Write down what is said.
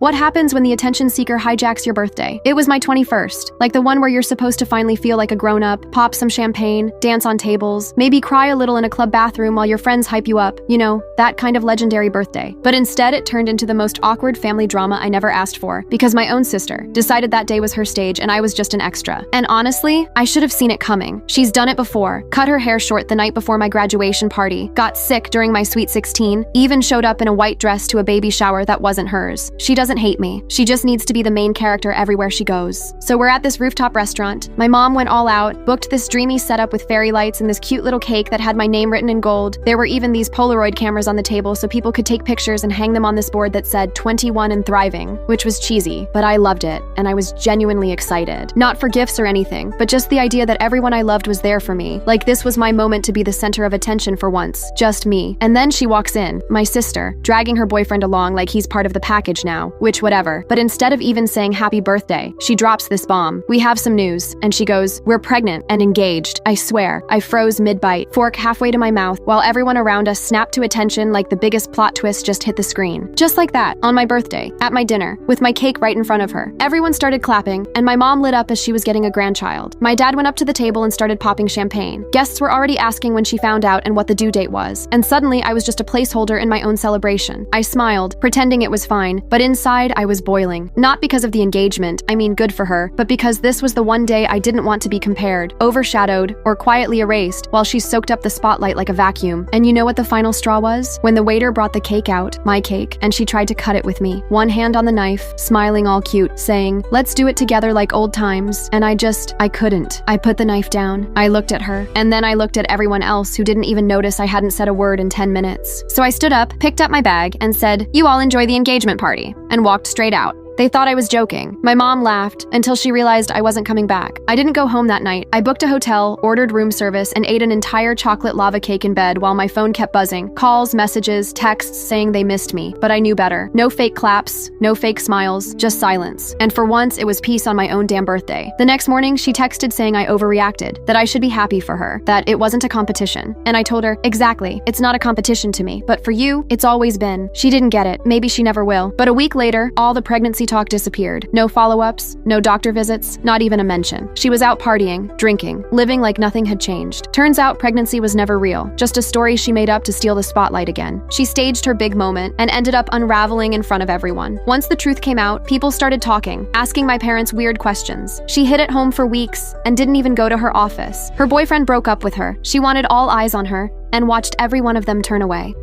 What happens when the attention seeker hijacks your birthday? It was my 21st, like the one where you're supposed to finally feel like a grown-up, pop some champagne, dance on tables, maybe cry a little in a club bathroom while your friends hype you up, you know, that kind of legendary birthday. But instead, it turned into the most awkward family drama I never asked for, because my own sister decided that day was her stage and I was just an extra. And honestly, I should have seen it coming. She's done it before, cut her hair short the night before my graduation party, got sick during my sweet 16, even showed up in a white dress to a baby shower that wasn't hers. She doesn't hate me. She just needs to be the main character everywhere she goes. So we're at this rooftop restaurant. My mom went all out, booked this dreamy setup with fairy lights and this cute little cake that had my name written in gold. There were even these Polaroid cameras on the table so people could take pictures and hang them on this board that said 21 and thriving, which was cheesy, but I loved it, and I was genuinely excited. Not for gifts or anything, but just the idea that everyone I loved was there for me. Like this was my moment to be the center of attention for once, just me. And then she walks in, my sister, dragging her boyfriend along like he's part of the package now, which whatever. But instead of even saying happy birthday, she drops this bomb. We have some news, and she goes, we're pregnant and engaged. I swear, I froze mid-bite, fork halfway to my mouth, while everyone around us snapped to attention like the biggest plot twist just hit the screen. Just like that, on my birthday, at my dinner, with my cake right in front of her. Everyone started clapping, and my mom lit up as she was getting a grandchild. My dad went up to the table and started popping champagne. Guests were already asking when she found out and what the due date was, and suddenly I was just a placeholder in my own celebration. I smiled, pretending it was fine, but inside I was boiling. Not because of the engagement, I mean good for her, but because this was the one day I didn't want to be compared, overshadowed, or quietly erased while she soaked up the spotlight like a vacuum. And you know what the final straw was? When the waiter brought the cake out, my cake, and she tried to cut it with me. One hand on the knife, smiling all cute, saying, let's do it together like old times. And I couldn't. I put the knife down. I looked at her, and then I looked at everyone else who didn't even notice I hadn't said a word in 10 minutes. So I stood up, picked up my bag, and said, you all enjoy the engagement party, and walked straight out. They thought I was joking. My mom laughed until she realized I wasn't coming back. I didn't go home that night. I booked a hotel, ordered room service, and ate an entire chocolate lava cake in bed while my phone kept buzzing. Calls, messages, texts saying they missed me. But I knew better. No fake claps, no fake smiles, just silence. And for once, it was peace on my own damn birthday. The next morning, she texted saying I overreacted, that I should be happy for her, that it wasn't a competition. And I told her, exactly, it's not a competition to me, but for you, it's always been. She didn't get it. Maybe she never will. But a week later, all the pregnancy talk disappeared. No follow-ups, no doctor visits, not even a mention. She was out partying, drinking, living like nothing had changed. Turns out pregnancy was never real, just a story she made up to steal the spotlight again. She staged her big moment and ended up unraveling in front of everyone. Once the truth came out, people started talking, asking my parents weird questions. She hid at home for weeks and didn't even go to her office. Her boyfriend broke up with her. She wanted all eyes on her and watched every one of them turn away.